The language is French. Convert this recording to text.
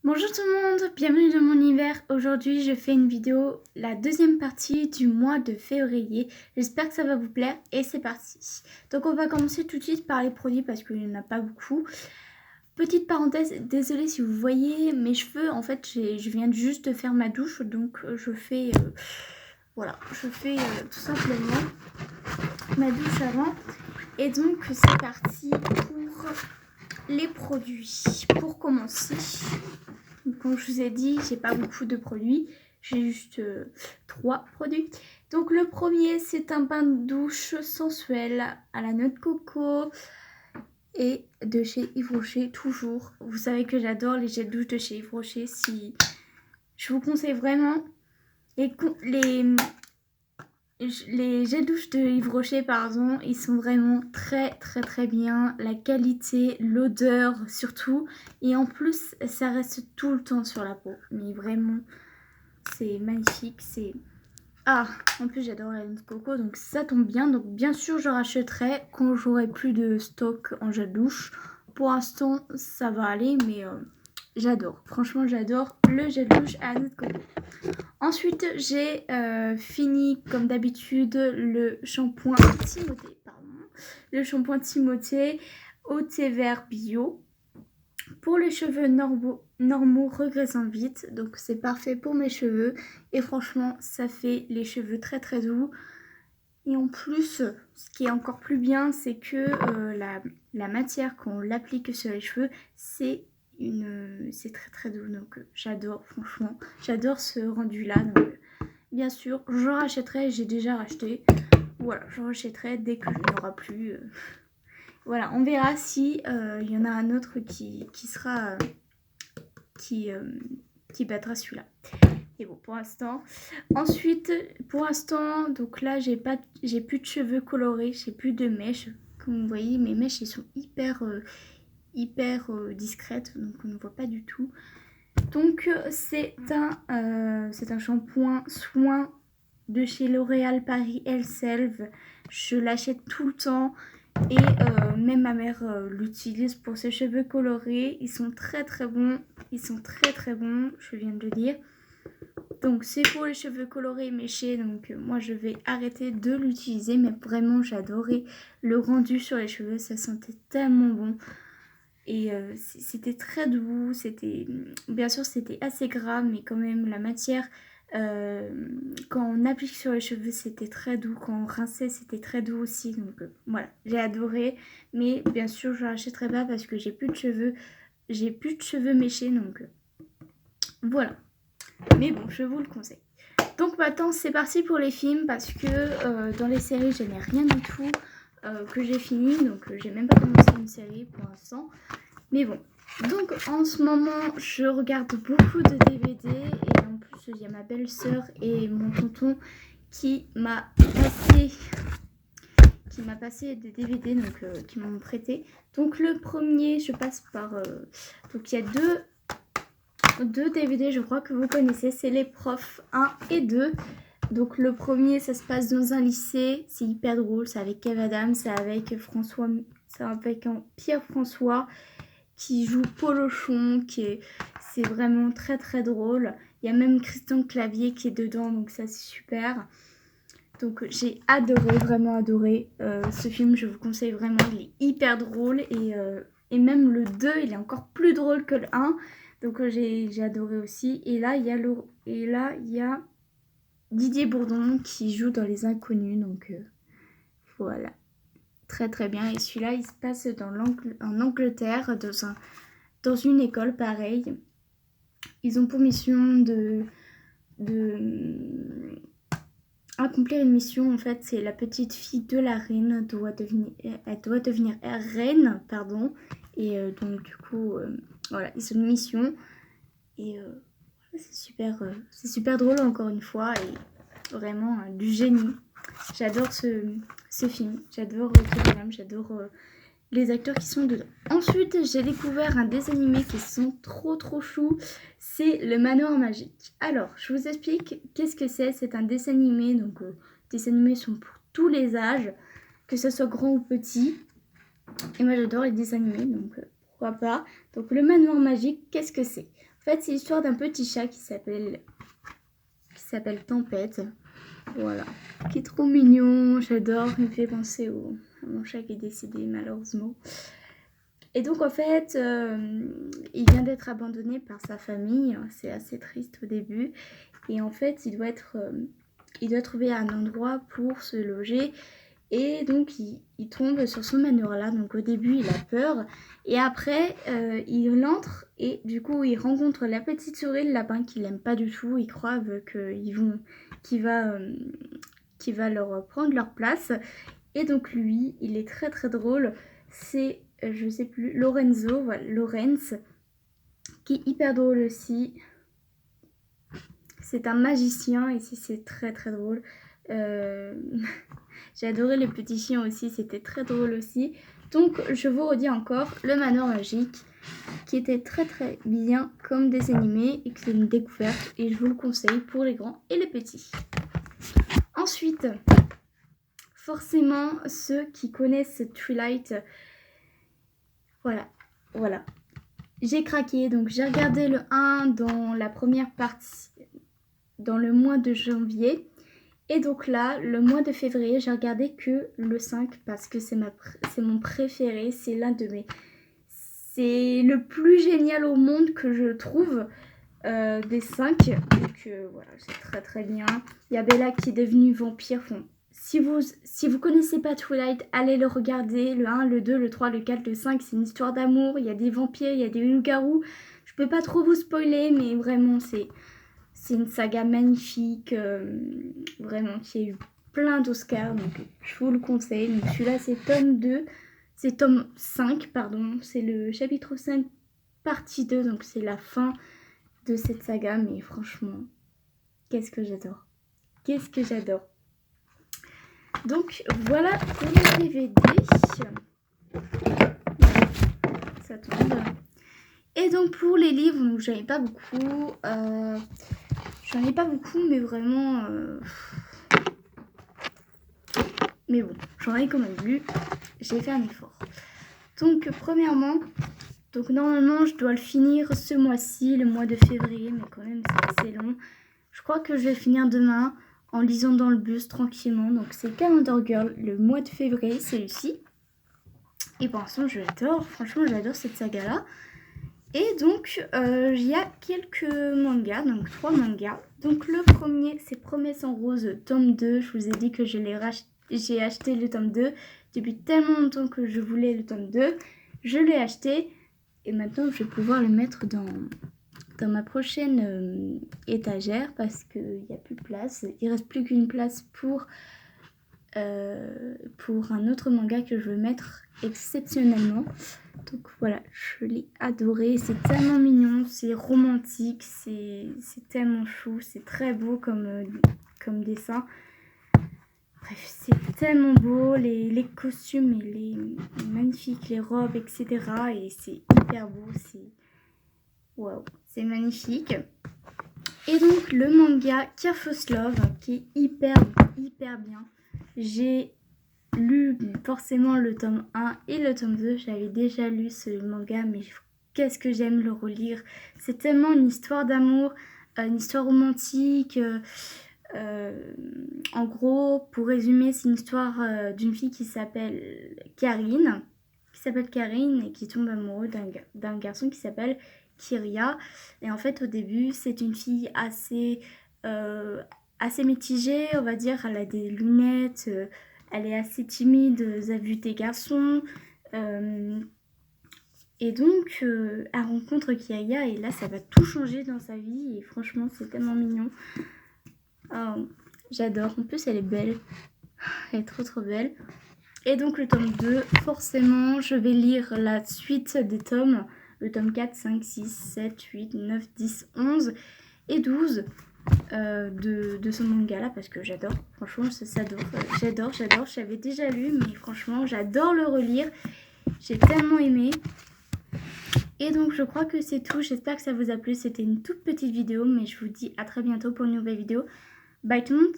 Bonjour tout le monde, bienvenue dans mon univers. Aujourd'hui je fais une vidéo, la deuxième partie du mois de février. J'espère que ça va vous plaire et c'est parti. Donc on va commencer tout de suite par les produits parce qu'il n'y en a pas beaucoup. Petite parenthèse, désolée si vous voyez mes cheveux, en fait je viens juste de faire ma douche, donc je fais tout simplement ma douche avant. Et donc c'est parti pour les produits. Pour commencer, comme je vous ai dit, j'ai pas beaucoup de produits, j'ai juste 3 produits. Donc le premier, c'est un bain de douche sensuel à la noix de coco et de chez Yves Rocher, toujours. Vous savez que j'adore les gels douche de chez Yves Rocher. Si je vous conseille vraiment les gels douche de Yves Rocher, pardon, ils sont vraiment très bien. La qualité, l'odeur surtout. Et en plus, ça reste tout le temps sur la peau. Mais vraiment, c'est magnifique. En plus, j'adore la noix de coco, donc ça tombe bien. Donc bien sûr, je rachèterai quand j'aurai plus de stock en gel douche. Pour l'instant, ça va aller, mais j'adore. Franchement, j'adore le gel douche à la noix de coco. Ensuite, j'ai fini comme d'habitude le shampoing Timothée. Le shampoing Timothée au thé vert bio pour les cheveux normaux regressant vite. Donc c'est parfait pour mes cheveux et franchement ça fait les cheveux très doux. Et en plus, ce qui est encore plus bien, c'est que la matière quand on l'applique sur les cheveux, c'est très doux. Donc j'adore, franchement, j'adore ce rendu là. Donc bien sûr, je rachèterai, j'ai déjà racheté. Voilà, je rachèterai dès que je n'aurai plus. Voilà, on verra si il y en a un autre qui battra celui-là. Et bon, pour l'instant. Ensuite, pour l'instant, donc là, j'ai plus de cheveux colorés, j'ai plus de mèches. Comme vous voyez, mes mèches, elles sont hyper discrètes, donc on ne voit pas du tout. Donc c'est un shampoing soin de chez L'Oréal Paris Elselve. Je l'achète tout le temps et même ma mère l'utilise pour ses cheveux colorés. Ils sont très bons. Ils sont très bons, je viens de le dire. Donc c'est pour les cheveux colorés méchés. Donc moi je vais arrêter de l'utiliser. Mais vraiment j'adorais le rendu sur les cheveux. Ça sentait tellement bon. Et c'était très doux, bien sûr c'était assez gras, mais quand même la matière, quand on applique sur les cheveux c'était très doux, quand on rinçait c'était très doux aussi, donc voilà, j'ai adoré, mais bien sûr je rachèterai pas parce que j'ai plus de cheveux méchés, donc voilà, mais bon je vous le conseille. Donc maintenant c'est parti pour les films parce que dans les séries je n'ai rien du tout que j'ai fini, donc j'ai même pas commencé une série pour l'instant. Mais bon, donc en ce moment je regarde beaucoup de DVD et en plus il y a ma belle-sœur et mon tonton qui m'a passé des DVD, donc qui m'ont prêté. Donc le premier, je passe par... donc il y a deux DVD, je crois que vous connaissez, c'est Les Profs 1 et 2. Donc le premier, ça se passe dans un lycée, c'est hyper drôle, c'est avec Kev Adams, c'est avec Pierre François qui joue Polochon, c'est vraiment très drôle. Il y a même Christian Clavier qui est dedans, donc ça c'est super. Donc j'ai adoré, vraiment adoré ce film, je vous conseille vraiment, il est hyper drôle et même le 2 il est encore plus drôle que le 1. Donc j'ai adoré aussi. Et là il y a Didier Bourdon qui joue dans Les Inconnus, donc voilà. Très bien. Et celui-là il se passe en Angleterre, dans une école pareille. Ils ont pour mission de accomplir une mission. En fait, c'est la petite fille de la reine elle doit devenir reine, pardon. Et donc du coup, voilà, ils ont une mission. Et c'est super drôle encore une fois et vraiment du génie. J'adore ce film. J'adore Kevin, j'adore les acteurs qui sont dedans. Ensuite, j'ai découvert un dessin animé qui sont trop choux. C'est Le Manoir Magique. Alors, je vous explique qu'est-ce que c'est. C'est un dessin animé. Donc, les dessins animés sont pour tous les âges, que ce soit grand ou petit. Et moi, j'adore les dessins animés, donc pourquoi pas. Donc, Le Manoir Magique, qu'est-ce que c'est? En fait, c'est l'histoire d'un petit chat qui s'appelle Tempête. Voilà. Qui est trop mignon, j'adore. Il me fait penser à mon chat qui est décédé malheureusement. Et donc en fait, il vient d'être abandonné par sa famille. C'est assez triste au début. Et en fait, il doit trouver un endroit pour se loger. Et donc il tombe sur ce manoir-là. Donc au début, il a peur. Et après, il entre et du coup, il rencontre la petite souris, le lapin qu'il n'aime pas du tout. Il croit qu'il va leur prendre leur place. Et donc lui, il est très très drôle. C'est, je sais plus, Lorenzo, voilà, Lorenz, qui est hyper drôle aussi. C'est un magicien et c'est très très drôle. J'ai adoré les petits chiens aussi, c'était très drôle aussi. Donc je vous redis encore le manoir magique qui était très très bien comme dessin animé et que c'est une découverte et je vous le conseille pour les grands et les petits. Ensuite, forcément ceux qui connaissent Twilight, voilà. J'ai craqué, donc j'ai regardé le 1 dans la première partie, dans le mois de janvier. Et donc là, le mois de février, j'ai regardé que le 5 parce que c'est mon préféré. C'est l'un de mes... C'est le plus génial au monde que je trouve des 5. Donc voilà, c'est très très bien. Il y a Bella qui est devenue vampire. Bon, si vous connaissez pas Twilight, allez le regarder. Le 1, le 2, le 3, le 4, le 5, c'est une histoire d'amour. Il y a des vampires, il y a des loups-garous. Je peux pas trop vous spoiler, mais vraiment c'est une saga magnifique, vraiment, qui a eu plein d'Oscars, donc je vous le conseille. Donc celui-là, c'est tome 5, pardon, c'est le chapitre 5, partie 2, donc c'est la fin de cette saga, mais franchement, qu'est-ce que j'adore. Donc voilà pour le DVD. Ça tombe. Et donc pour les livres, donc j'en ai pas beaucoup. Mais vraiment... Mais bon, j'en ai quand même lu. J'ai fait un effort. Donc premièrement, normalement je dois le finir ce mois-ci, le mois de février, mais quand même c'est assez long. Je crois que je vais finir demain en lisant dans le bus tranquillement. Donc c'est Calendar Girl, le mois de février, c'est celui-ci. Et pour l'instant franchement j'adore cette saga-là. Et donc, il y a quelques mangas, donc 3 mangas. Donc le premier, c'est Promesse en rose, tome 2. Je vous ai dit que j'ai acheté le tome 2. Depuis tellement longtemps que je voulais le tome 2. Je l'ai acheté. Et maintenant, je vais pouvoir le mettre dans ma prochaine étagère parce qu'il n'y a plus de place. Il ne reste plus qu'une place pour un autre manga que je veux mettre exceptionnellement. Donc voilà, je l'ai adoré, c'est tellement mignon, c'est romantique, c'est tellement chou, c'est très beau comme dessin. Bref, c'est tellement beau, les costumes, les magnifiques, les robes, etc. Et c'est hyper beau, waouh, c'est magnifique. Et donc le manga Careful Love qui est hyper bien. J'ai lu forcément le tome 1 et le tome 2. J'avais déjà lu ce manga, mais qu'est-ce que j'aime le relire. C'est tellement une histoire d'amour, une histoire romantique. En gros, pour résumer, c'est une histoire d'une fille qui s'appelle Karine et qui tombe amoureux d'un garçon qui s'appelle Kiria. Et en fait, au début, c'est une fille assez mitigée, on va dire. Elle a des lunettes, elle est assez timide vis-à-vis des garçons. Et donc, elle rencontre Kiria et là, ça va tout changer dans sa vie. Et franchement, c'est tellement mignon. Oh, j'adore. En plus, elle est belle. Elle est trop trop belle. Et donc, le tome 2, forcément, je vais lire la suite des tomes. Le tome 4, 5, 6, 7, 8, 9, 10, 11 et 12 de ce manga-là parce que j'adore. Franchement, j'adore. J'avais déjà lu, mais franchement, j'adore le relire. J'ai tellement aimé. Et donc, je crois que c'est tout. J'espère que ça vous a plu. C'était une toute petite vidéo, mais je vous dis à très bientôt pour une nouvelle vidéo. Bye tout le monde!